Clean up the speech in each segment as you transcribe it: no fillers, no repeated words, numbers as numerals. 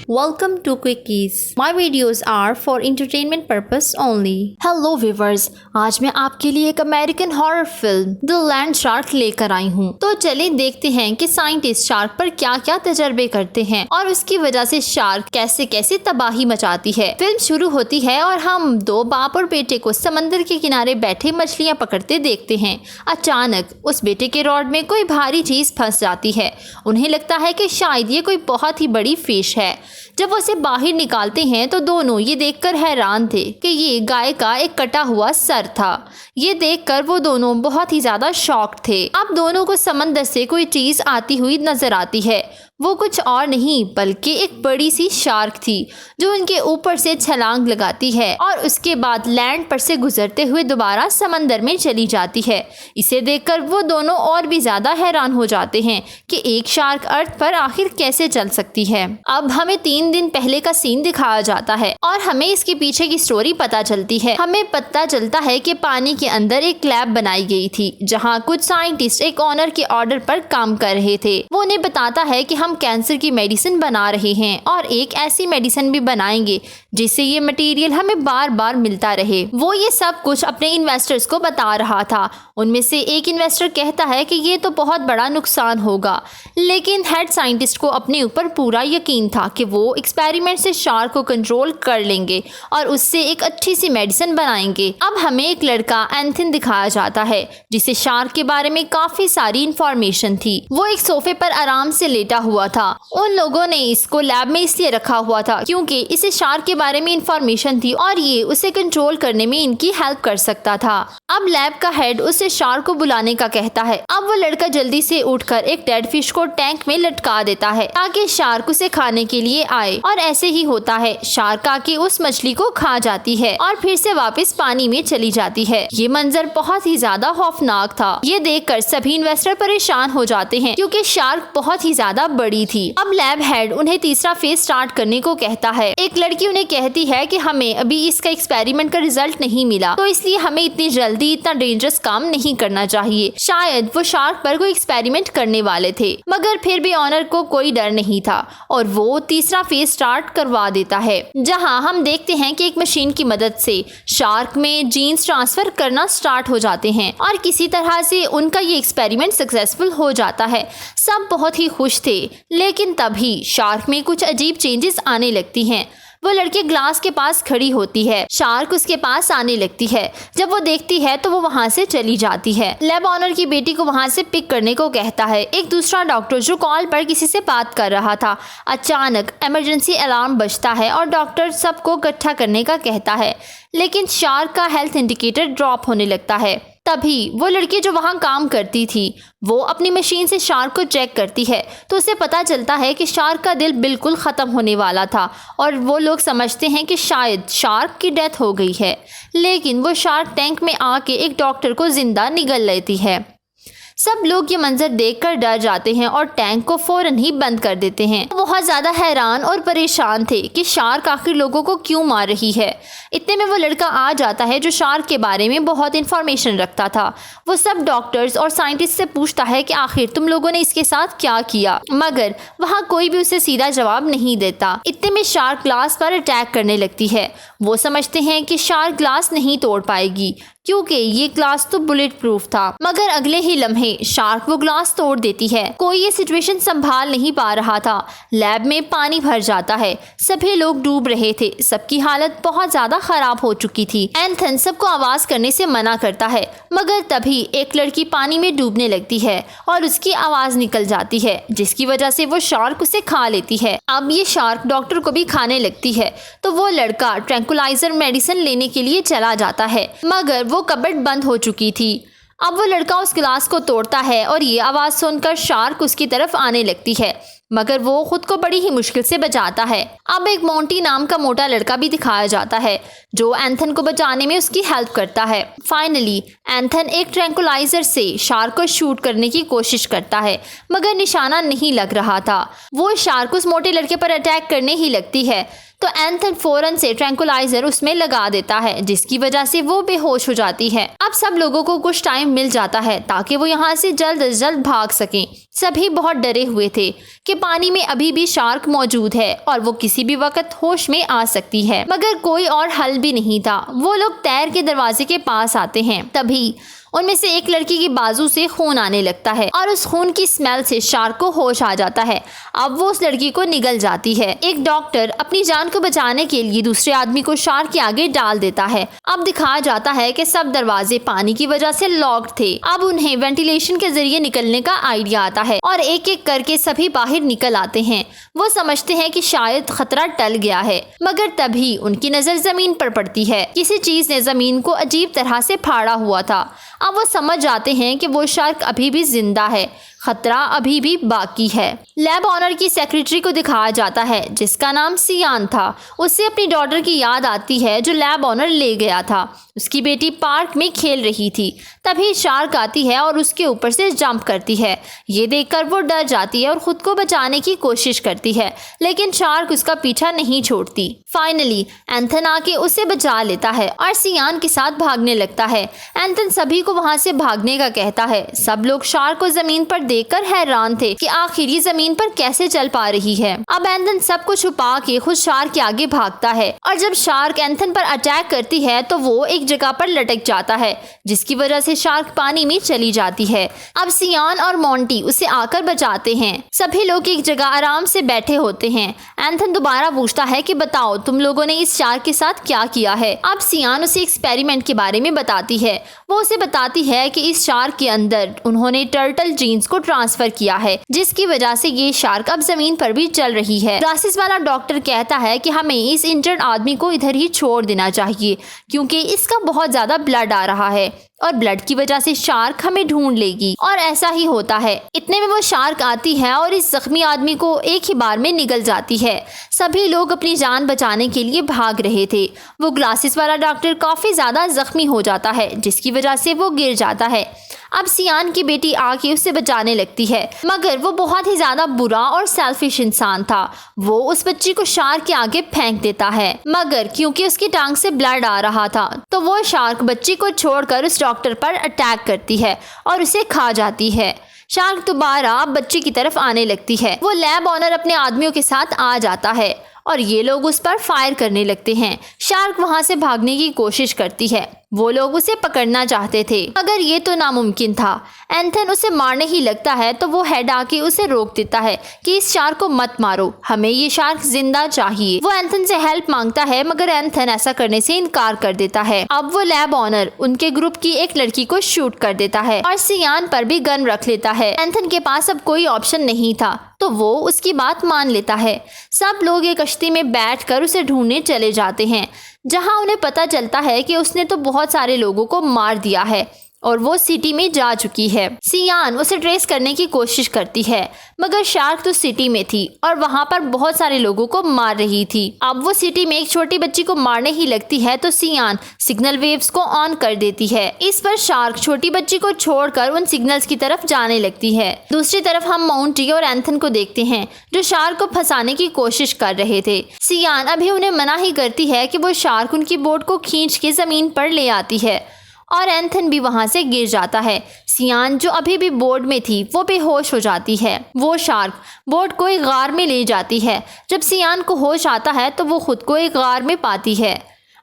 Welcome to Quickies. My videos are for entertainment purpose only. Hello viewers, आज मैं आपके लिए एक American horror film the land shark लेकर आई हूँ। तो चलिए देखते हैं कि साइंटिस्ट शार्क पर क्या क्या तजर्बे करते हैं और उसकी वजह से शार्क कैसे कैसे तबाही मचाती है। फिल्म शुरू होती है और हम दो बाप और बेटे को समंदर के किनारे बैठे मछलियाँ पकड़ते देखते हैं। अचानक उस बेटे के रॉड में कोई भारी चीज फंस जाती है। उन्हें लगता है कि शायद ये कोई बहुत ही बड़ी फिश है। जब वो उसे बाहर निकालते हैं तो दोनों ये देखकर हैरान थे कि ये गाय का एक कटा हुआ सर था। ये देखकर वो दोनों बहुत ही ज्यादा शॉक्ड थे। अब दोनों को समंदर से कोई चीज आती हुई नजर आती है। वो कुछ और नहीं बल्कि एक बड़ी सी शार्क थी जो उनके ऊपर से छलांग लगाती है और उसके बाद लैंड पर से गुजरते हुए दोबारा समंदर में चली जाती है। इसे देखकर वो दोनों और भी ज्यादा हैरान हो जाते हैं कि एक शार्क अर्थ पर आखिर कैसे चल सकती है। अब हमें 3 दिन पहले का सीन दिखाया जाता है और हमें इसके पीछे की स्टोरी पता चलती है। हमें पता चलता है कि पानी के अंदर एक लैब बनाई गई थी जहाँ कुछ साइंटिस्ट एक ऑनर के ऑर्डर पर काम कर रहे थे। वो उन्हें बताता है कि हम कैंसर की मेडिसिन बना रहे हैं और एक ऐसी मेडिसिन भी बनाएंगे जिससे ये मटेरियल हमें बार बार मिलता रहे। वो ये सब कुछ अपने इन्वेस्टर्स को बता रहा था। उनमें से एक इन्वेस्टर कहता है कि ये तो बहुत बड़ा नुकसान होगा, लेकिन हेड साइंटिस्ट को अपने ऊपर पूरा यकीन था कि वो एक्सपेरिमेंट से शार्क को कंट्रोल कर लेंगे और उससे एक अच्छी सी मेडिसिन बनाएंगे। अब हमें एक लड़का एंथन दिखाया जाता है जिसे शार्क के बारे में काफी सारी इंफॉर्मेशन थी। वो एक सोफे पर आराम से लेटा हुआ था। उन लोगों ने इसको लैब में इसलिए रखा हुआ था क्योंकि इसे शार्क के बारे में इंफॉर्मेशन थी और ये उसे कंट्रोल करने में इनकी हेल्प कर सकता था। अब लैब का हेड उसे शार्क को बुलाने का कहता है। अब वो लड़का जल्दी से उठकर एक डेड फिश को टैंक में लटका देता है ताकि शार्क उसे खाने के लिए आए और ऐसे ही होता है। शार्क आके उस मछली को खा जाती है और फिर से वापस पानी में चली जाती है। ये मंजर बहुत ही ज्यादा खौफनाक था। ये देखकर सभी इन्वेस्टर परेशान हो जाते हैं क्योंकि शार्क बहुत ही ज्यादा बड़ी थी। अब लैब हेड उन्हें तीसरा फेज स्टार्ट करने को कहता है। एक लड़की उन्हें कहती है कि हमें अभी इसका एक्सपेरिमेंट का रिजल्ट नहीं मिला, तो इसलिए हमें इतनी जल्दी इतना डेंजरस काम नहीं करना चाहिए। शायद वो शार्क पर कोई एक्सपेरिमेंट करने वाले थे, मगर फिर भी ऑनर को कोई डर नहीं था और वो तीसरा फेज स्टार्ट करवा देता है, जहां हम देखते हैं कि एक मशीन की मदद से शार्क में जीन्स ट्रांसफर करना स्टार्ट हो जाते हैं और किसी तरह से उनका ये एक्सपेरिमेंट सक्सेसफुल हो जाता है। सब बहुत ही खुश थे, लेकिन तभी शार्क में कुछ अजीब चेंजेस आने लगती हैं। वो लड़की ग्लास के पास खड़ी होती है। शार्क उसके पास आने लगती है। जब वो देखती है तो वो वहाँ से चली जाती है। लैब ऑनर की बेटी को वहाँ से पिक करने को कहता है। एक दूसरा डॉक्टर जो कॉल पर किसी से बात कर रहा था, अचानक इमरजेंसी अलार्म बजता है और डॉक्टर सबको इकट्ठा करने का कहता है, लेकिन शार्क का हेल्थ इंडिकेटर ड्रॉप होने लगता है। तभी वो लड़की जो वहाँ काम करती थी वो अपनी मशीन से शार्क को चेक करती है तो उसे पता चलता है कि शार्क का दिल बिल्कुल ख़त्म होने वाला था और वो लोग समझते हैं कि शायद शार्क की डेथ हो गई है, लेकिन वो शार्क टैंक में आके एक डॉक्टर को जिंदा निगल लेती है। सब लोग ये मंजर देखकर डर जाते हैं और टैंक को फौरन ही बंद कर देते हैं। बहुत ज़्यादा हैरान और परेशान थे कि शार्क आखिर लोगों को क्यों मार रही है। इतने में वो लड़का आ जाता है जो शार्क के बारे में बहुत इन्फॉर्मेशन रखता था। वो सब डॉक्टर्स और साइंटिस्ट से पूछता है कि आखिर तुम लोगों ने इसके साथ क्या किया, मगर वहाँ कोई भी उसे सीधा जवाब नहीं देता। इतने में शार्क ग्लास पर अटैक करने लगती है। वो समझते हैं कि शार्क ग्लास नहीं तोड़ पाएगी क्योंकि ये ग्लास तो बुलेट प्रूफ था, मगर अगले ही लम्हे शार्क वो ग्लास तोड़ देती है। कोई ये सिचुएशन संभाल नहीं पा रहा था। लैब में पानी भर जाता है। सभी लोग डूब रहे थे। सबकी हालत बहुत ज्यादा खराब हो चुकी थी। एंथन सबको आवाज करने से मना करता है, मगर तभी एक लड़की पानी में डूबने लगती है और उसकी आवाज निकल जाती है, जिसकी वजह से वो शार्क उसे खा लेती है। अब ये शार्क डॉक्टर को भी खाने लगती है, तो वो लड़का ट्रैंकुलाइजर मेडिसिन लेने के लिए चला जाता है, मगर वो कबर्ड बंद हो चुकी थी। अब वो लड़का उस गिलास को तोड़ता है और ये आवाज़ सुनकर शार्क उसकी तरफ आने लगती है, मगर वो खुद को बड़ी ही मुश्किल से बचाता है। अब एक मोंटी नाम का मोटा लड़का भी दिखाया जाता है जो एंथन को बचाने में उसकी हेल्प करता है। फाइनली एंथन एक ट्रैंकुलाइजर से शार्क को शूट करने की कोशिश करता है, मगर निशाना नहीं लग रहा था। वो शार्क उस मोटे लड़के पर अटैक करने ही लगती है, तो एंथन फौरन से ट्रैंकुलाइजर उसमें लगा देता है, जिसकी वजह से वो बेहोश हो जाती है। अब सब लोगों को कुछ टाइम मिल जाता है ताकि वो यहाँ से जल्द अज जल्द भाग सकें। सभी बहुत डरे हुए थे कि पानी में अभी भी शार्क मौजूद है और वो किसी भी वक्त होश में आ सकती है। मगर कोई और हल भी नहीं था। वो लोग तैर के दरवाजे के पास आते हैं। तभी उनमें से एक लड़की की बाजू से खून आने लगता है और उस खून की स्मेल से शार्क को होश आ जाता है। अब वो उस लड़की को निगल जाती है। एक डॉक्टर अपनी जान को बचाने के लिए दूसरे आदमी को शार्क के आगे डाल देता है। अब दिखाया जाता है कि सब दरवाजे पानी की वजह से लॉक्ड थे। अब उन्हें वेंटिलेशन के जरिए निकलने का आइडिया आता है और एक एक करके सभी बाहर निकल आते हैं। वो समझते हैं कि शायद खतरा टल गया है, मगर तभी उनकी नजर जमीन पर पड़ती है। किसी चीज ने जमीन को अजीब तरह से फाड़ा हुआ था। अब वो समझ जाते हैं कि वो शार्क अभी भी जिंदा है, खतरा अभी भी बाकी है। लैब ऑनर की सेक्रेटरी को दिखाया जाता है जिसका नाम सियान था। उससे अपनी डॉटर की याद आती है जो लैब ऑनर ले गया था। उसकी बेटी पार्क में खेल रही थी। तभी शार्क आती है और उसके ऊपर से जंप करती है। ये देखकर वो डर जाती है और खुद को बचाने की कोशिश करती है, लेकिन शार्क उसका पीछा नहीं छोड़ती। फाइनली एंथन आके उसे बचा लेता है और सियान के साथ भागने लगता है। एंथन सभी को वहां से भागने का कहता है। सब लोग शार्क को जमीन पर देखकर हैरान थे कि आखिर ये जमीन पर कैसे चल पा रही है। अब एंथन सबको छुपा के खुद शार्क के आगे भागता है और जब शार्क एंथन पर अटैक करती है तो वो एक जगह पर लटक जाता है, जिसकी वजह से शार्क पानी में चली जाती है। अब सियान और मोंटी उसे आकर बचाते हैं। सभी लोग एक जगह आराम से बैठे होते हैं। एंथन दोबारा पूछता है कि बताओ तुम लोगों ने इस शार्क के साथ क्या किया है। अब सियान उसे एक्सपेरिमेंट के बारे में बताती है। वो उसे बताती है कि इस शार्क के अंदर उन्होंने टर्टल जीन्स को ट्रांसफर किया है, जिसकी वजह से ये शार्क अब जमीन पर भी चल रही है। ग्लासेस वाला डॉक्टर कहता है कि हमें इस इंजर्ड आदमी को इधर ही छोड़ देना चाहिए क्योंकि इसका बहुत ज्यादा ब्लड आ रहा है और ब्लड की वजह से शार्क हमें ढूंढ लेगी। और ऐसा ही होता है। इतने में वो शार्क आती है और इस जख्मी आदमी को एक ही बार में निगल जाती है। सभी लोग अपनी जान बचाने के लिए भाग रहे थे। वो ग्लासेस वाला डॉक्टर काफी ज्यादा जख्मी हो जाता है, जिसकी वजह से वो गिर जाता है। अब सियान की बेटी आके उसे बचाने लगती है, मगर वो बहुत ही ज्यादा बुरा और सेल्फिश इंसान था। वो उस बच्ची को शार्क के आगे फेंक देता है, मगर क्योंकि उसकी टांग से ब्लड आ रहा था तो वो शार्क बच्ची को छोड़कर उस डॉक्टर पर अटैक करती है और उसे खा जाती है। शार्क दोबारा बच्ची की तरफ आने लगती है। वो लैब ऑनर अपने आदमियों के साथ आ जाता है और ये लोग उस पर फायर करने लगते हैं। शार्क वहां से भागने की कोशिश करती है। वो लोग उसे पकड़ना चाहते थे, मगर ये तो नामुमकिन था। एंथन उसे मारने ही लगता है तो वो हेड आके उसे रोक देता है कि इस शार्क को मत मारो, हमें ये शार्क जिंदा चाहिए। वो एंथन से हेल्प मांगता है, मगर एंथन ऐसा करने से इनकार कर देता है। अब वो लैब ऑनर उनके ग्रुप की एक लड़की को शूट कर देता है और सियान पर भी गन रख लेता है। एंथन के पास अब कोई ऑप्शन नहीं था तो वो उसकी बात मान लेता है। सब लोग एक कश्ती में बैठकर उसे ढूंढने चले जाते हैं, जहां उन्हें पता चलता है कि उसने तो बहुत सारे लोगों को मार दिया है और वो सिटी में जा चुकी है। सियान उसे ट्रेस करने की कोशिश करती है, मगर शार्क तो सिटी में थी और वहां पर बहुत सारे लोगों को मार रही थी। अब वो सिटी में एक छोटी बच्ची को मारने ही लगती है तो सियान सिग्नल वेव्स को ऑन कर देती है। इस पर शार्क छोटी बच्ची को छोड़कर उन सिग्नल्स की तरफ जाने लगती है। दूसरी तरफ हम मोंटी और एंथन को देखते हैं जो शार्क को फंसाने की कोशिश कर रहे थे। सियान अभी उन्हें मना ही करती है कि वो शार्क उनकी बोट को खींच के जमीन पर ले आती है और एंथन भी वहां से गिर जाता है। सियान जो अभी भी बोट में थी वो बेहोश हो जाती है। वो शार्क बोट को एक गार में ले जाती है। जब सियान को होश आता है तो वो खुद को एक गार में पाती है।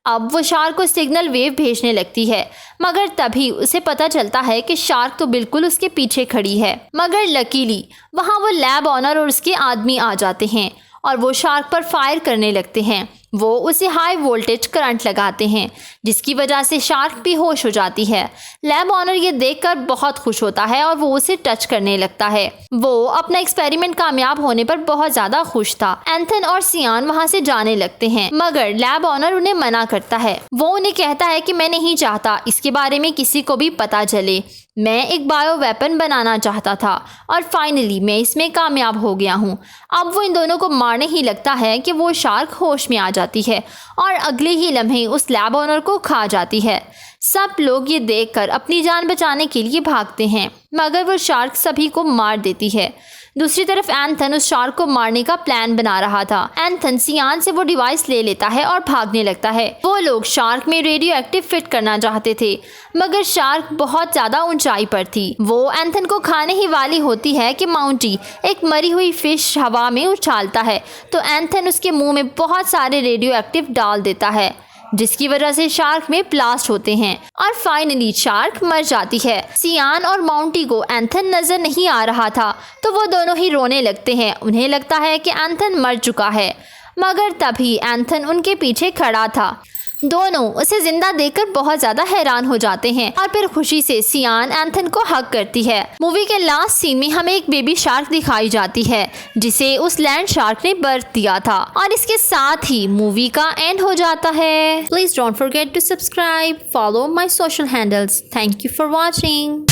अब वो शार्क को सिग्नल वेव भेजने लगती है, मगर तभी उसे पता चलता है कि शार्क तो बिल्कुल उसके पीछे खड़ी है। मगर लकीली वहां वो लैब ऑनर और उसके आदमी आ जाते हैं और वो शार्क पर फायर करने लगते हैं। वो उसे हाई वोल्टेज करंट लगाते हैं, जिसकी वजह से शार्क बेहोश हो जाती है। लैब ऑनर ये देखकर बहुत खुश होता है और वो उसे टच करने लगता है। वो अपना एक्सपेरिमेंट कामयाब होने पर बहुत ज्यादा खुश था। एंथन और सियान वहां से जाने लगते हैं, मगर लैब ऑनर उन्हें मना करता है। वो उन्हें कहता है कि मैं नहीं चाहता इसके बारे में किसी को भी पता चले। मैं एक बायो वेपन बनाना चाहता था और फाइनली मैं इसमें कामयाब हो गया हूँ। अब वो इन दोनों को मारने ही लगता है कि वो शार्क होश में आ जाती है और अगले ही लम्हे उस लैब ऑनर को खा जाती है। सब लोग ये देखकर अपनी जान बचाने के लिए भागते हैं, मगर वो शार्क सभी को मार देती है। दूसरी तरफ एंथन उस शार्क को मारने का प्लान बना रहा था। एंथन सियान से वो डिवाइस ले लेता है और भागने लगता है। वो लोग शार्क में रेडियो एक्टिव फिट करना चाहते थे, मगर शार्क बहुत ज्यादा ऊंचाई पर थी। वो एंथन को खाने ही वाली होती है कि माउंटी एक मरी हुई फिश हवा में उछालता है, तो एंथन उसके मुंह में बहुत सारे रेडियो एक्टिव डाल देता है, जिसकी वजह से शार्क में ब्लास्ट होते हैं और फाइनली शार्क मर जाती है। सियान और माउंटी को एंथन नजर नहीं आ रहा था, तो वो दोनों ही रोने लगते हैं। उन्हें लगता है कि एंथन मर चुका है, मगर तभी एंथन उनके पीछे खड़ा था। दोनों उसे जिंदा देखकर बहुत ज्यादा हैरान हो जाते हैं और फिर खुशी से सियान एंथन को हग करती है। मूवी के लास्ट सीन में हमें एक बेबी शार्क दिखाई जाती है, जिसे उस लैंड शार्क ने बर्थ दिया था, और इसके साथ ही मूवी का एंड हो जाता है। Please don't forget to subscribe, follow my social handles. Thank you for watching.